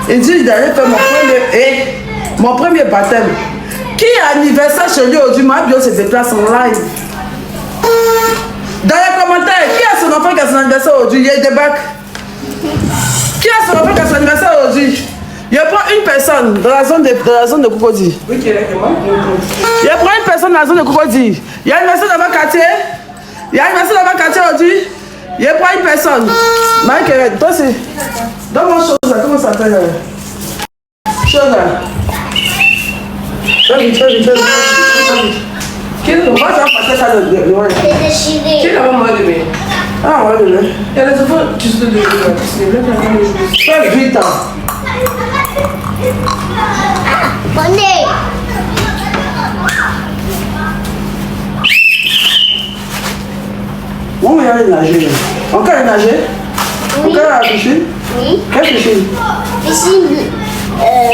Il dit d'aller faire mon premier baptême. Qui a anniversaire chez lui aujourd'hui? Ma bio se déplace en live. Dans les commentaires, qui a son enfant qui a son anniversaire aujourd'hui? Il y a des bacs. Qui a son enfant qui a son anniversaire aujourd'hui? Je prends une personne dans la zone de Cocody. Oui, qui est moi. Je prends une personne dans la zone de Cocody. Il y a une personne dans mon quartier. Il y a une personne dans mon quartier aujourd'hui. Je prends une personne. Marie-Kérette, toi c'est. Donne-moi chose là, comment ça s'appelle? Chose là. Fais vite. Qui est-ce qu'on va passer ça de C'est déchiré. Qui est là-bas, moi, demain? Ah, ouais, demain. Il y a les enfants qui se donnent Fais vite. Prenez. On va aller nager. Encore aller nager? Oui. Encore à la piscine? Oui. Quelle piscine? Piscine.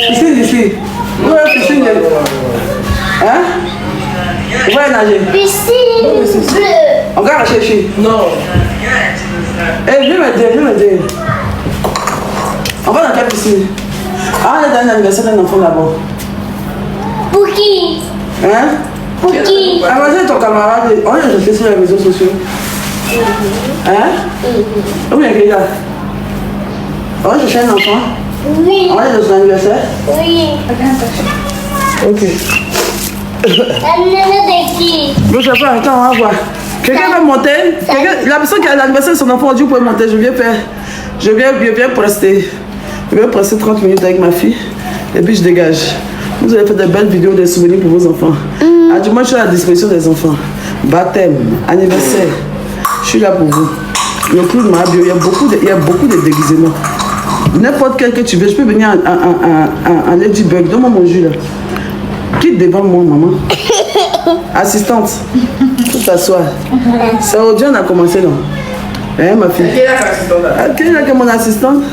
Piscine ici. Où est la piscine? Hein? On va aller nager. Piscine bleue. On va la chercher. Non. Eh, viens m'aider. On va dans quelle piscine? Ah, on est dans l'anniversaire d'un enfant là-bas. Pour qui? Hein? Pour qui? Imagine ton camarade, on est jeté sur les réseaux sociaux. Hein? Où est-ce qu'il y a? On va chercher un enfant. Oui. On est dans son anniversaire. Oui. Ok. L'anniversaire de qui? Je ne sais pas, attends, on va voir. Quelqu'un va monter? La personne qui a l'anniversaire de son enfant, on dit vous pouvez monter. Je viens prester. Je viens prester 30 minutes avec ma fille. Et puis je dégage. Vous allez faire des belles vidéos, des souvenirs pour vos enfants. Ah, du moins, je suis à la disposition des enfants. Baptême, anniversaire. Je suis là pour vous. Le clou de ma bio, il y a beaucoup de déguisements. N'importe quel que tu veux, je peux venir en Ladybug. Donne-moi mon jus là. Quitte devant moi, maman. Assistante. Tout t'asseoir. C'est aujourd'hui on a commencé, non? Hein, ma fille? Qui est là, l'assistante là? Qui est là, qui est mon assistante?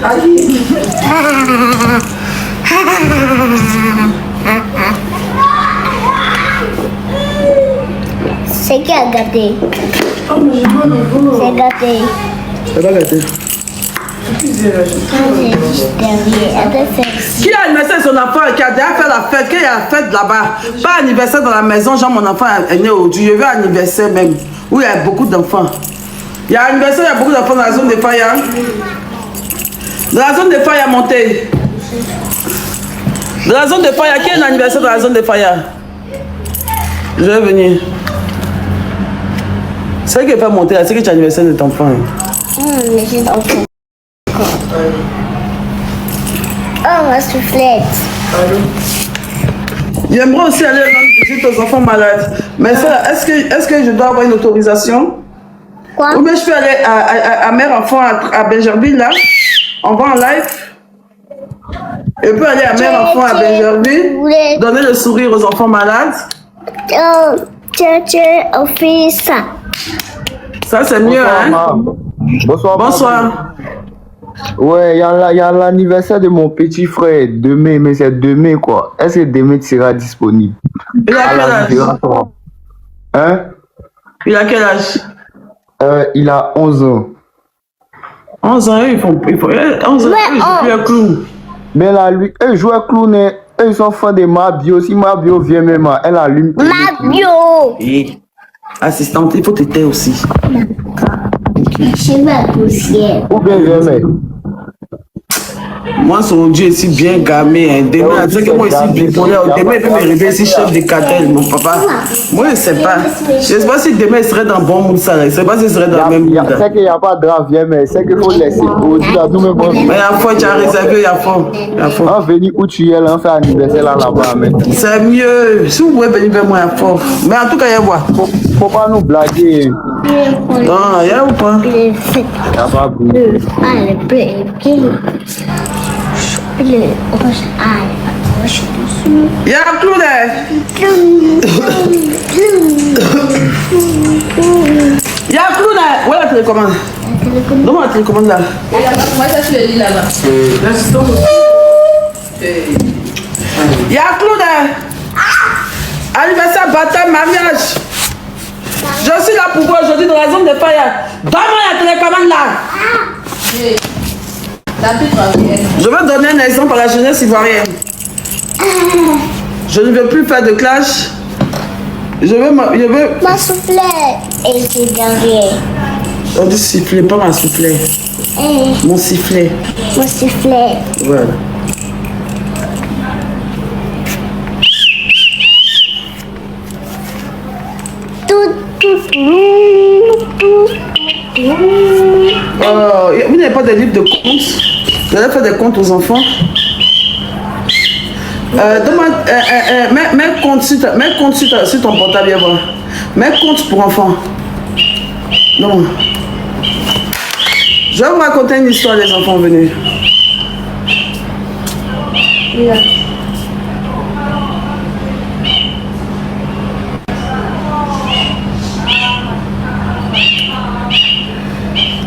C'est qui a gâté? C'est gâté. C'est pas gâté. Qui a anniversaire de son enfant, qui a déjà fait la fête, qui a la fête là-bas? Pas anniversaire dans la maison, genre mon enfant est né aujourd'hui. Je veux anniversaire même, où il y a beaucoup d'enfants. Il y a anniversaire, il y a beaucoup d'enfants dans la zone de Faya. Dans la zone de Faya, montez. Dans la zone de Faya, qui est l'anniversaire dans la zone de Faya? Je vais venir. C'est qui fait monter là, c'est que tu as anniversaire de ton enfant. Mais j'ai d'enfant. Oh, ma soufflette. J'aimerais aussi aller rendre visite aux enfants malades. Mais ça, est-ce que je dois avoir une autorisation? Quoi? Ou bien je peux aller à Mère Enfant à Benjerville là? On va en live. Je peux aller à Mère Enfant à Benjerville, donner le sourire aux enfants malades. Oh, on fait ça. Ça c'est mieux, hein? Bonsoir. Ouais, il y a l'anniversaire de mon petit frère demain, mais c'est demain quoi. Est-ce que demain tu seras disponible? Il a quel âge? Hein? Il a quel âge? Il a 11 ans. 11 ans, ils font 11 ans, ils jouent à clou. Mais là, lui, eux jouent à clou, ils sont fans de Mabio. Si Mabio vient même, elle allume. Mabio! Et assistante, il faut t'aider aussi. C'est ma poussière. Ou bien viens, mais. Moi, son Dieu ici bien gamé. Hein. Demain, tu sais que moi ici bipolaire. Demain, il peut me réveiller ici chef de cartel, mon papa. Moi, je ne sais pas. Je ne sais pas si demain, il serait dans bon mood, ça. Je ne sais pas s'il serait dans le même mood. C'est qu'il n'y a pas de drap, viens, mais c'est qu'il faut laisser pour dire à nous-mêmes. Mais il y a fort, tu as réservé, il y a fort. On venir où tu es là, on fait anniversaire là-bas. C'est mieux. Si vous pouvez venir vers moi, il y a fort. Mais en tout cas, il y a quoi? Faut pas nous blaguer. Non, il y a ou pas? Il n'y a pas de Le rouge, rouge dessus. Il y a un clou là. Il y a un clou là. Où est la télécommande? Donne-moi la télécommande là. Moi, ça, tu le lis là-bas. L'assistante aussi. Il y a un clou là. Anniversaire, baptême, mariage. Je suis là pour vous aujourd'hui dans la zone de Faya. Donne-moi la télécommande là. La petite africaine. Je vais donner un exemple à la jeunesse ivoirienne. Je ne veux plus faire de clash. Je veux... Ma soufflette. Et c'est derrière. On dit sifflet, pas ma soufflet. Mon sifflet. Mon sifflet. Voilà. Vous n'avez pas de livre de contes? Vous allez faire des contes aux enfants? Mets compte sur ton portable, viens voir. Mets compte pour enfants. Non. Je vais vous raconter une histoire des enfants venus.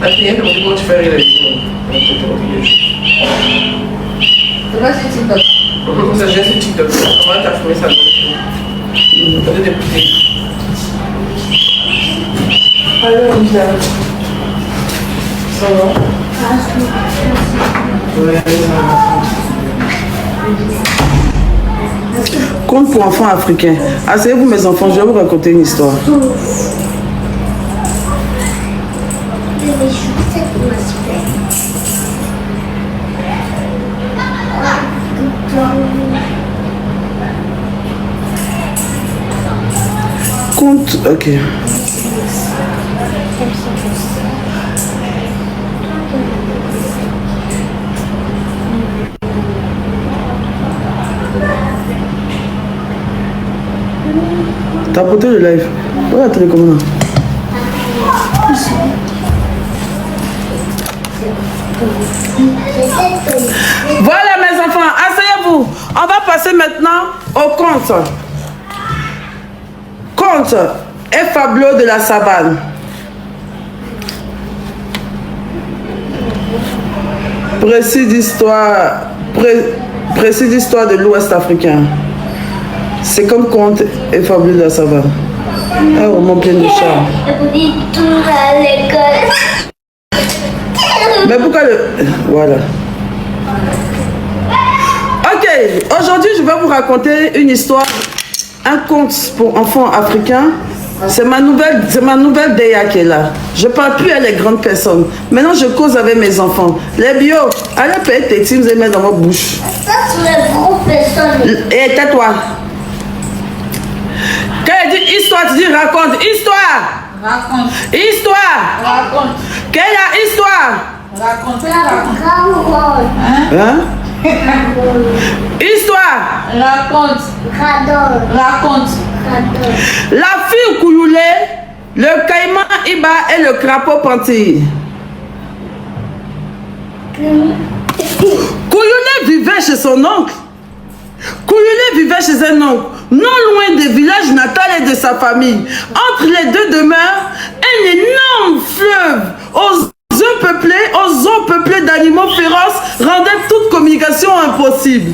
Comment tu fais rire les gens? C'est pas sur TikTok. Ça, j'ai sur TikTok. Comment t'as filmé ça? Peut-être écouter. Alors, Lisa. Ça va? Ouais, Conte pour enfants africains. Asseyez-vous mes enfants, je vais vous raconter une histoire. Conte, ok. T'as porté le live. Où est la télécommande? Voilà mes enfants, asseyez-vous. On va passer maintenant au conte. Conte et fabuleux de la savane. Précis d'histoire de l'Ouest africain. C'est comme conte et fabuleux de la savane. Un roman plein de charme. Mais pourquoi le... Voilà. Ok, aujourd'hui je vais vous raconter une histoire, un conte pour enfants africains. C'est ma nouvelle Déa qui est là. Je ne parle plus à les grandes personnes. Maintenant je cause avec mes enfants. Les bio, allez payer tes teams et mettre dans votre bouche. Ça c'est les grandes personnes. Et tais-toi. Quand elle dit histoire, tu dis raconte. Histoire. Raconte. Histoire. Raconte. Quelle est la histoire? Raconte. Hein? Histoire. Raconte. Raconte. La fille Kouyoulé, le caïman Iba et le crapaud Panty. Kouyoulé vivait chez son oncle. Kouyoulé vivait chez un oncle, non loin des villages natals et de sa famille. Entre les deux demeures, un énorme fleuve aux eaux peuplées d'animaux féroces rendait toute communication impossible.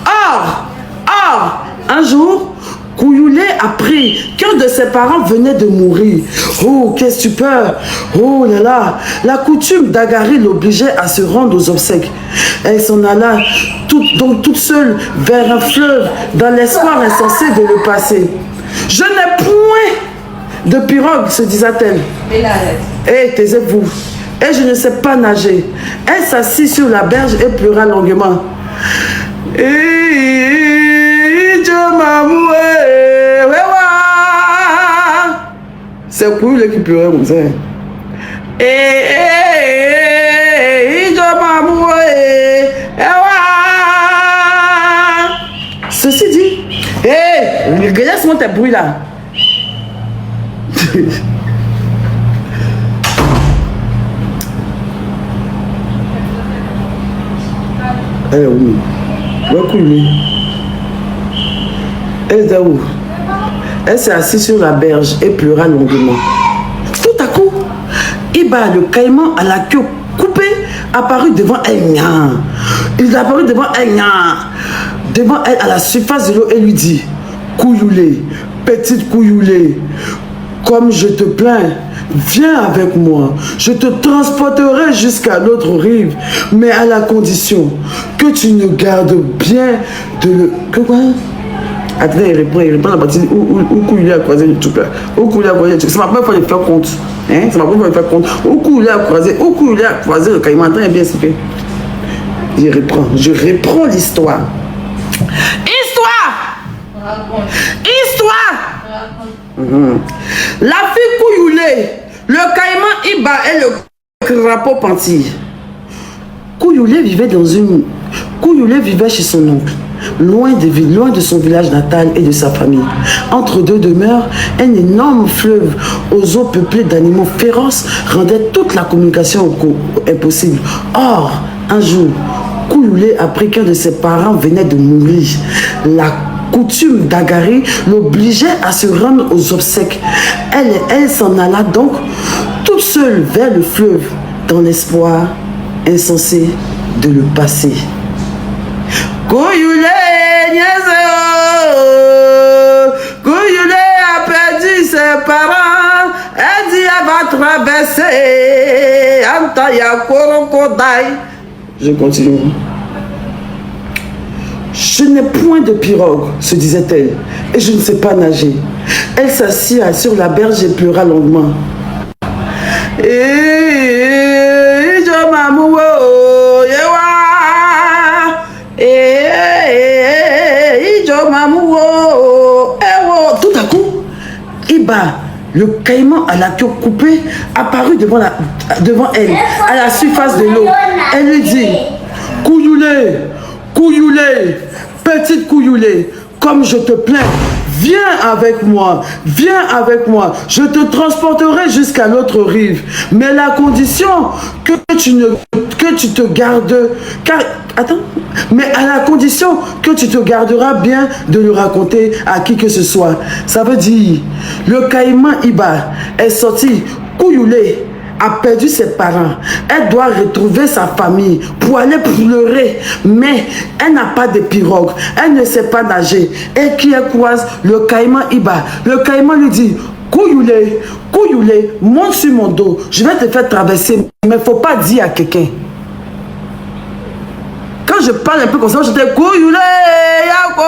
Or, un jour, Kouyoulé apprit qu'un de ses parents venait de mourir. Oh, quelle stupeur! Oh là là! La coutume d'Agari l'obligeait à se rendre aux obsèques. Elle s'en alla toute seule vers un fleuve dans l'espoir insensé de le passer. Je n'ai point de pirogue, se disait-elle. Eh, taisez-vous. Et je ne sais pas nager. Elle s'assit sur la berge et pleura longuement. C'est Kouyoulé qui pleurait comme ça. Ceci dit, laisse-moi tes bruits là. Elle est où? Elle est où? Elle s'est assise sur la berge et pleura longuement. Tout à coup, Iba, le caïman à la queue coupée, apparut devant elle. Il est apparu devant elle, devant elle à la surface de l'eau et lui dit: Kouyoulé, petite Kouyoulé, comme je te plains, viens avec moi, je te transporterai jusqu'à l'autre rive, mais à la condition que tu ne gardes bien de le... Que quoi? Attendez, il répond la partie où Kouyulé a croisé le truc là. Où Kouyulé a croisé le truc. C'est ma première fois de faire compte. Hein? C'est ma première fois de faire compte. Où Kouyulé a croisé le caïman. Attends, bien expliqué. Je reprends l'histoire. Histoire. La fille Kouyulé, le caïman Iba et le crapaud Panti. Kouyulé vivait chez son oncle, loin de son village natal et de sa famille. Entre deux demeures, un énorme fleuve aux eaux peuplées d'animaux féroces rendait toute la communication impossible. Or, un jour, Kouyulé apprit qu'un de ses parents venait de mourir. La coutume d'Agari l'obligeait à se rendre aux obsèques. Elle s'en alla donc toute seule vers le fleuve, dans l'espoir insensé de le passer. Kouyulé a perdu ses parents. Elle dit elle va traverser Antaya Korokodai. Je continue. Je n'ai point de pirogue, se disait-elle, et je ne sais pas nager. Elle s'assit sur la berge et pleura longuement. Tout à coup, Iba, le caïman à la queue coupée, apparut devant elle, à la surface de l'eau. Elle lui dit, Kouyulé, petite Kouyulé, comme je te plains, viens avec moi, je te transporterai jusqu'à l'autre rive, mais la condition que tu te gardes, mais à la condition que tu te garderas bien de le raconter à qui que ce soit. Ça veut dire, le caïman Iba est sorti, Kouyulé a perdu ses parents, elle doit retrouver sa famille pour aller pleurer, mais elle n'a pas de pirogue, elle ne sait pas nager, et qui elle croise le caïman Iba. Le caïman lui dit, Kouyulé, monte sur mon dos, je vais te faire traverser, mais il ne faut pas dire à quelqu'un. Quand je parle un peu comme ça, je dis Kouyulé, Yako,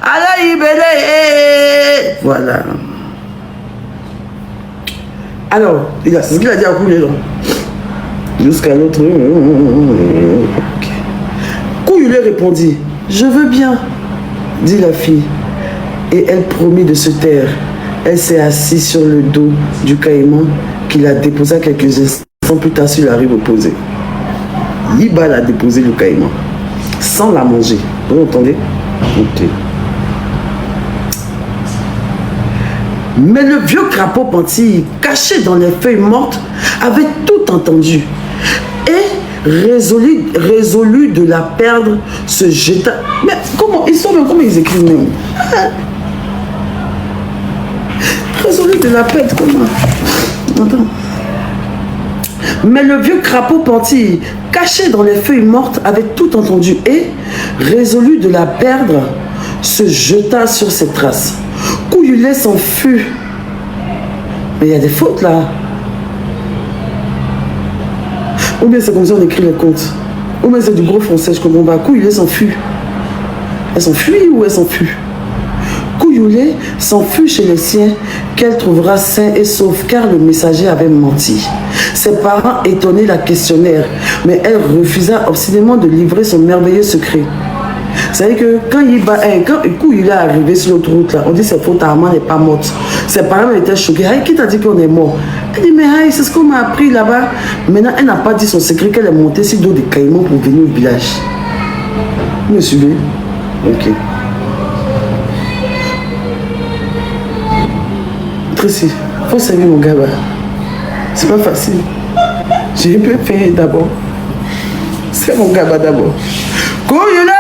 Alaïbélé. Voilà. Alors, c'est ce qu'il a dit à Kouyulé. Jusqu'à l'autre. Okay. Kouyulé répondit, je veux bien, dit la fille. Et elle promit de se taire. Elle s'est assise sur le dos du caïman qui la déposa quelques instants plus tard sur la rive opposée. Iba l'a déposé le caïman sans la manger. Vous entendez? Ok. Mais le vieux crapaud Panti, caché dans les feuilles mortes, avait tout entendu et résolu de la perdre, se jeta. Mais comment ils sont même, comment ils écrivent même? Résolu de la perdre, comment? Attends. Mais le vieux crapaud Panti, caché dans les feuilles mortes, avait tout entendu et, résolu de la perdre, se jeta sur ses traces. Kouyulé s'en fut. Mais il y a des fautes là. Ou bien c'est comme ça on écrit les contes. Ou bien c'est du gros français, je comprends pas. Kouyulé s'enfuit. Elle s'enfuit ou elle s'enfuit? Kouyulé s'enfuit chez les siens qu'elle trouvera sain et sauf car le messager avait menti. Ses parents étonnés la questionnèrent, mais elle refusa obstinément de livrer son merveilleux secret. C'est-à-dire que quand Kouyulé est arrivé sur l'autre route, là, on dit que c'est faute, Armand n'est pas morte. Ses parents étaient choqués. Qui t'a dit qu'on est mort? Elle dit, mais c'est ce qu'on m'a appris là-bas. Maintenant, elle n'a pas dit son secret qu'elle est montée sur le dos des caïmans pour venir au village. Vous me suivez? Ok. Tracy, il faut servir mon gars. C'est pas facile. J'ai un peu fait d'abord. C'est mon gars d'abord. Kouyulé!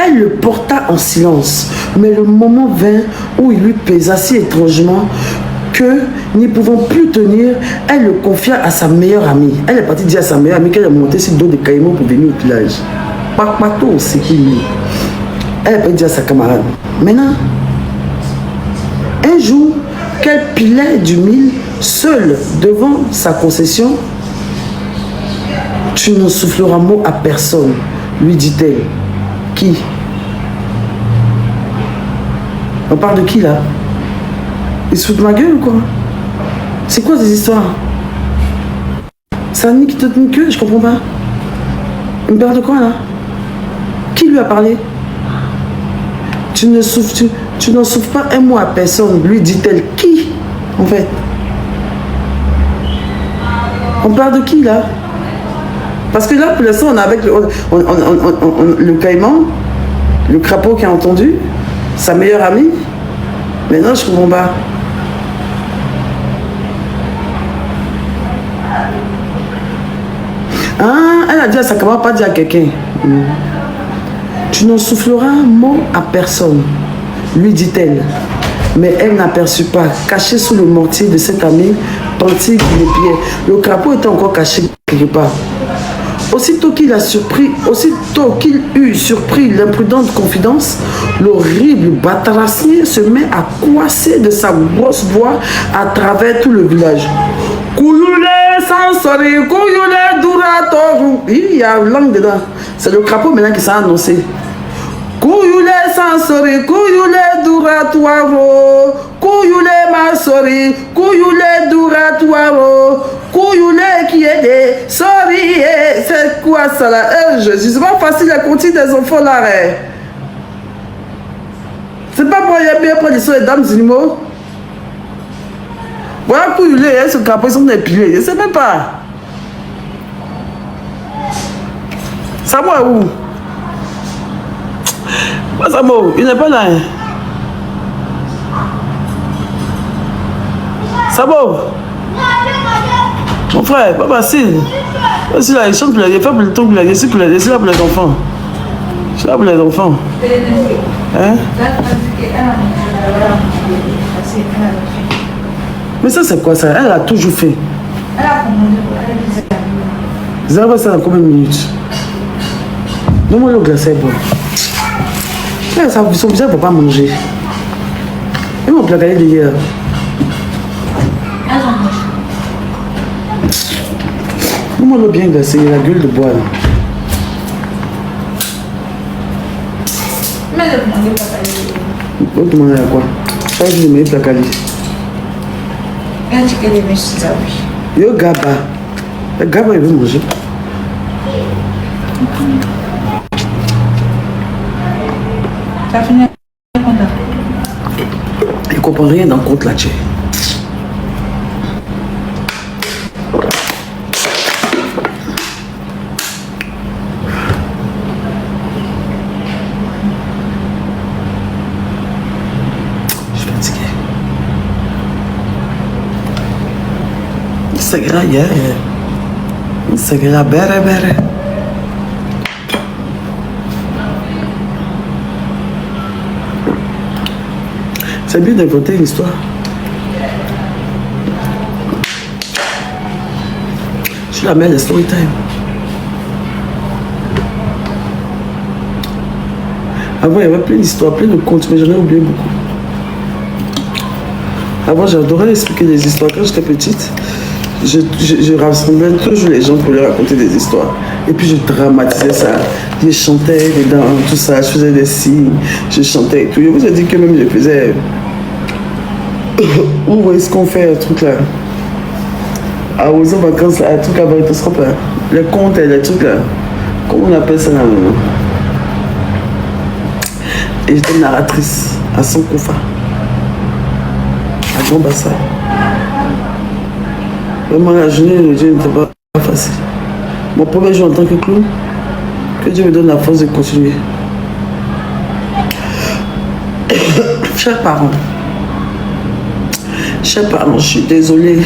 Elle le porta en silence, mais le moment vint où il lui pesa si étrangement que n'y pouvant plus tenir, elle le confia à sa meilleure amie. Elle est partie dire à sa meilleure amie qu'elle est montée sur le dos de Caïman pour venir au village. Parpato, c'est qui. Elle est partie dire à sa camarade. Maintenant, un jour, qu'elle pilait du mil seule devant sa concession, tu ne souffleras mot à personne, lui dit-elle. Qui? On parle de qui là? Ils se foutent de ma gueule ou quoi? C'est quoi ces histoires? Ça nique toute une queue, je comprends pas. Une paire de quoi là? Qui lui a parlé? Tu n'en souffles pas un mot à personne, lui dit-elle. Qui en fait? On parle de qui là? Parce que là pour l'instant on est avec le caïman, le crapaud qui a entendu, sa meilleure amie. Mais non, je comprends pas. Ah, elle a dit à sa camarade, pas dire à quelqu'un. Tu n'en souffleras un mot à personne, lui dit-elle. Mais elle n'aperçut pas, caché sous le mortier de cet ami, pentit qu'il épiait. Le crapaud était encore caché quelque part. Aussitôt qu'il eut surpris l'imprudente confidence, l'horrible batarassier se met à coincer de sa grosse voix à travers tout le village. Kouyoulé sansori, kouyoulé duratoru. Il y a une langue dedans. C'est le crapaud maintenant qui s'est annoncé. Kouyoulé sansori, kouyoulé duratoru. Kouyoulé masori, kouyoulé duratoru. Kouyoulé qui est des sorry, c'est quoi ça là? C'est pas facile à continuer des enfants là. C'est pas pour y bien prendre les dames animaux. Voilà Kouyoulé, ce capot, ils sont épilés. Je sais même pas. Ça va où? Ça va où? Il n'est pas là. Ça va où? Mon frère, pas facile. Aussi là, il chante pour les enfants, pour le temps pour les enfants, je suis là pour les enfants. Je suis là pour les enfants. Hein? Mais ça, c'est quoi ça? Elle a toujours fait. Vous avez ça dans combien de minutes? Donne-moi le glacé, bon. Son visage ne peut pas manger. Et mon plat d'hier. Comment l'eau bien glacée, la gueule de bois là. Mais le monde n'est pas calé. Vous demandez à quoi? Ça je me mets la cali. Quand tu connais mes choses, oui. Yo Gaba. Le Gaba il veut manger. Ça finit content. Il comprend rien dans le compte là, tu sais. Instagram, yeah. Instagram, bere. C'est bien d'inventer une histoire. Je la mets le story time. Avant, il y avait plein d'histoires, plein de contes, mais j'en ai oublié beaucoup. Avant, j'adorais expliquer des histoires. Quand j'étais petite, je rassemblais toujours les gens pour leur raconter des histoires. Et puis je dramatisais ça. Je chantais dedans, tout ça. Je faisais des signes. Je chantais et tout. Je vous ai dit que même je faisais... Où est-ce qu'on fait un truc là? Aux vacances, là, un truc à Baritoscope là. Les contes et les trucs là. Comment on appelle ça là? Et j'étais narratrice à Sankofa. À Grand Bassin. Vraiment, la journée de Dieu n'était pas facile. Mon premier jour en tant que clown, que Dieu me donne la force de continuer. Chers parents, je suis désolée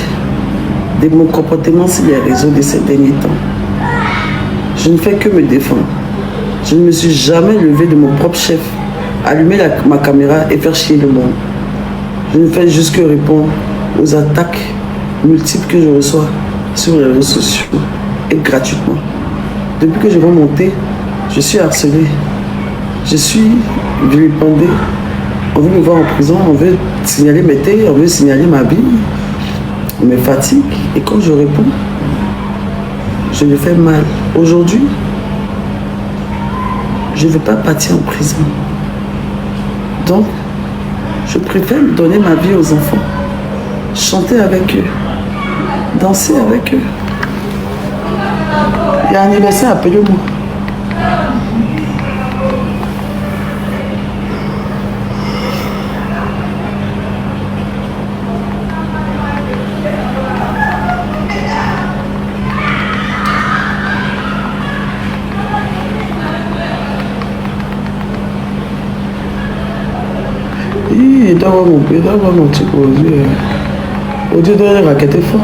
de mon comportement sur les réseaux de ces derniers temps. Je ne fais que me défendre. Je ne me suis jamais levée de mon propre chef, allumer ma caméra et faire chier le monde. Je ne fais juste que répondre aux attaques multiples que je reçois sur les réseaux sociaux et gratuitement. Depuis que je vais monter, je suis harcelé. Je suis vilipendé. On veut me voir en prison, on veut signaler mes thés, on veut signaler ma vie, mes fatigues. Et quand je réponds, je me fais mal. Aujourd'hui, je ne veux pas partir en prison. Donc, je préfère donner ma vie aux enfants, chanter avec eux, danser avec eux. Il y a un anniversaire, appelez-moi. Il doit avoir mon truc aux yeux. Au Dieu de la raquette fort.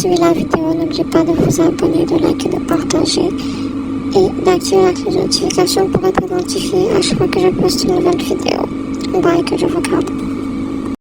suivi la vidéo, n'oubliez pas de vous abonner, de liker, de partager et d'activer la cloche de notification pour être identifié à chaque fois que je poste une nouvelle vidéo. Bye, que je vous garde.